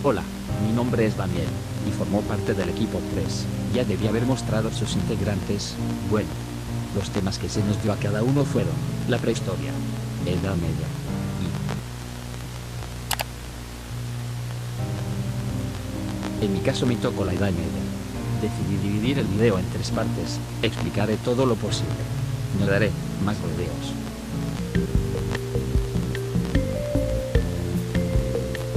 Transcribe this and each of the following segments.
Hola, mi nombre es Daniel, y formó parte del equipo 3. Ya debía haber mostrado sus integrantes. Bueno, los temas que se nos dio a cada uno fueron la prehistoria, Edad Media y... En mi caso me tocó la Edad Media. Decidí dividir el video en 3 partes, explicaré todo lo posible. No daré más rodeos.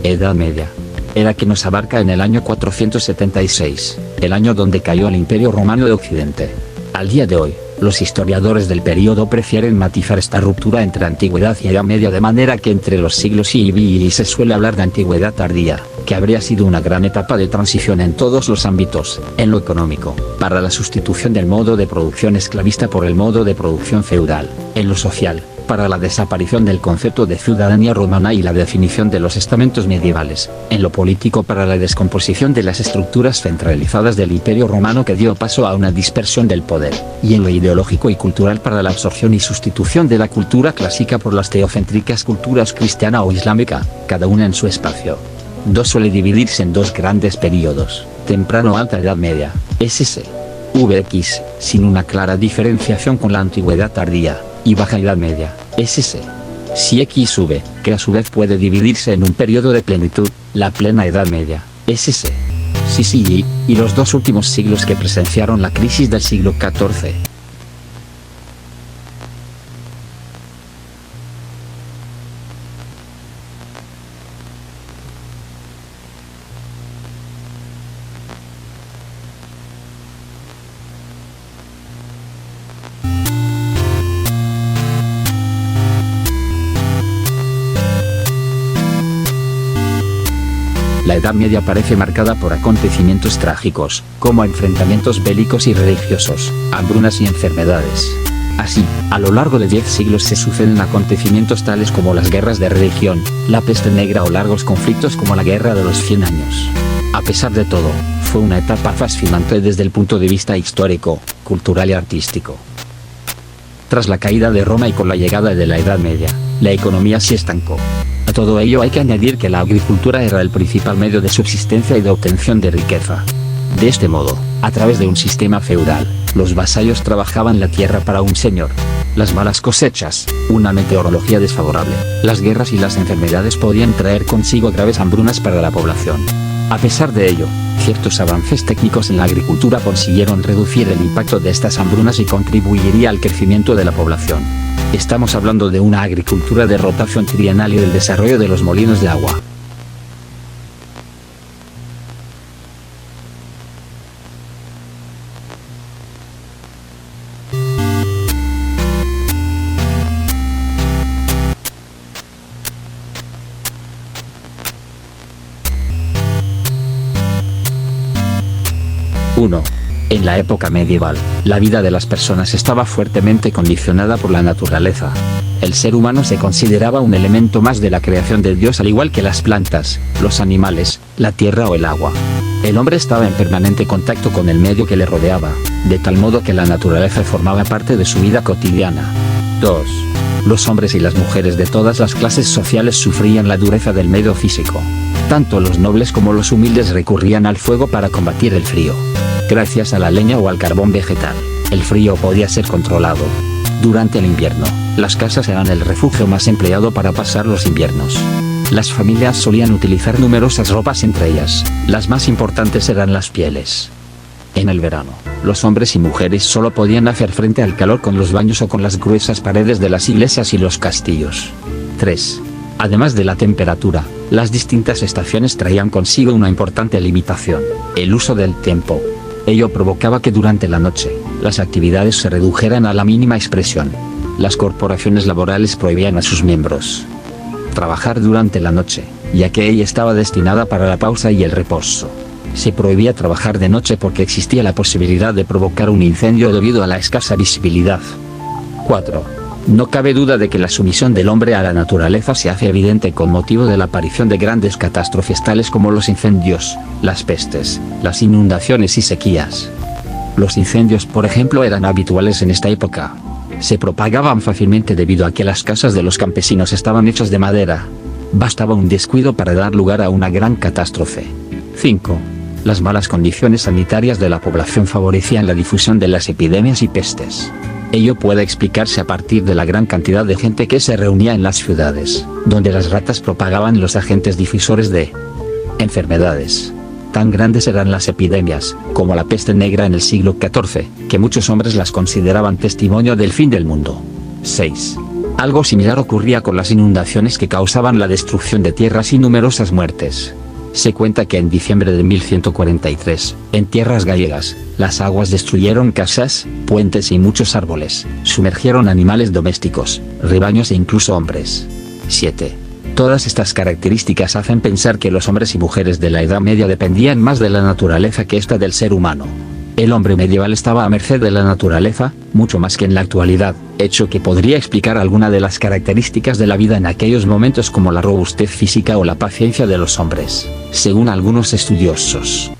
Edad Media. Era que nos abarca en el año 476, el año donde cayó el Imperio Romano de Occidente. Al día de hoy, los historiadores del período prefieren matizar esta ruptura entre Antigüedad y Edad Media de manera que entre los siglos I y V se suele hablar de Antigüedad tardía, que habría sido una gran etapa de transición en todos los ámbitos, en lo económico, para la sustitución del modo de producción esclavista por el modo de producción feudal, en lo social, para la desaparición del concepto de ciudadanía romana y la definición de los estamentos medievales, en lo político para la descomposición de las estructuras centralizadas del Imperio Romano que dio paso a una dispersión del poder, y en lo ideológico y cultural para la absorción y sustitución de la cultura clásica por las teocéntricas culturas cristiana o islámica, cada una en su espacio. Suele dividirse en 2 grandes períodos, temprano o alta Edad Media, SS, VX, sin una clara diferenciación con la Antigüedad tardía, y baja Edad Media, SS. Si XV, que a su vez puede dividirse en un periodo de plenitud, la plena Edad Media, SS. Sí, y los 2 últimos siglos que presenciaron la crisis del siglo XIV. La Edad Media parece marcada por acontecimientos trágicos, como enfrentamientos bélicos y religiosos, hambrunas y enfermedades. Así, a lo largo de 10 siglos se suceden acontecimientos tales como las guerras de religión, la peste negra o largos conflictos como la Guerra de los 100 años. A pesar de todo, fue una etapa fascinante desde el punto de vista histórico, cultural y artístico. Tras la caída de Roma y con la llegada de la Edad Media, la economía se estancó. A todo ello hay que añadir que la agricultura era el principal medio de subsistencia y de obtención de riqueza. De este modo, a través de un sistema feudal, los vasallos trabajaban la tierra para un señor. Las malas cosechas, una meteorología desfavorable, las guerras y las enfermedades podían traer consigo graves hambrunas para la población. A pesar de ello, ciertos avances técnicos en la agricultura consiguieron reducir el impacto de estas hambrunas y contribuiría al crecimiento de la población. Estamos hablando de una agricultura de rotación trienal y del desarrollo de los molinos de agua. En la época medieval, la vida de las personas estaba fuertemente condicionada por la naturaleza. El ser humano se consideraba un elemento más de la creación de Dios al igual que las plantas, los animales, la tierra o el agua. El hombre estaba en permanente contacto con el medio que le rodeaba, de tal modo que la naturaleza formaba parte de su vida cotidiana. 2. Los hombres y las mujeres de todas las clases sociales sufrían la dureza del medio físico. Tanto los nobles como los humildes recurrían al fuego para combatir el frío. Gracias a la leña o al carbón vegetal, el frío podía ser controlado. Durante el invierno, las casas eran el refugio más empleado para pasar los inviernos. Las familias solían utilizar numerosas ropas, entre ellas, las más importantes eran las pieles. En el verano, los hombres y mujeres solo podían hacer frente al calor con los baños o con las gruesas paredes de las iglesias y los castillos. 3. Además de la temperatura, las distintas estaciones traían consigo una importante limitación: el uso del tiempo. Ello provocaba que durante la noche, las actividades se redujeran a la mínima expresión. Las corporaciones laborales prohibían a sus miembros trabajar durante la noche, ya que ella estaba destinada para la pausa y el reposo. Se prohibía trabajar de noche porque existía la posibilidad de provocar un incendio debido a la escasa visibilidad. 4. No cabe duda de que la sumisión del hombre a la naturaleza se hace evidente con motivo de la aparición de grandes catástrofes tales como los incendios, las pestes, las inundaciones y sequías. Los incendios, por ejemplo, eran habituales en esta época. Se propagaban fácilmente debido a que las casas de los campesinos estaban hechas de madera. Bastaba un descuido para dar lugar a una gran catástrofe. 5. Las malas condiciones sanitarias de la población favorecían la difusión de las epidemias y pestes. Ello puede explicarse a partir de la gran cantidad de gente que se reunía en las ciudades, donde las ratas propagaban los agentes difusores de enfermedades. Tan grandes eran las epidemias, como la peste negra en el siglo XIV, que muchos hombres las consideraban testimonio del fin del mundo. 6. Algo similar ocurría con las inundaciones que causaban la destrucción de tierras y numerosas muertes. Se cuenta que en diciembre de 1143, en tierras gallegas, las aguas destruyeron casas, puentes y muchos árboles, sumergieron animales domésticos, rebaños e incluso hombres. 7. Todas estas características hacen pensar que los hombres y mujeres de la Edad Media dependían más de la naturaleza que esta del ser humano. El hombre medieval estaba a merced de la naturaleza, mucho más que en la actualidad, hecho que podría explicar alguna de las características de la vida en aquellos momentos como la robustez física o la paciencia de los hombres, según algunos estudiosos.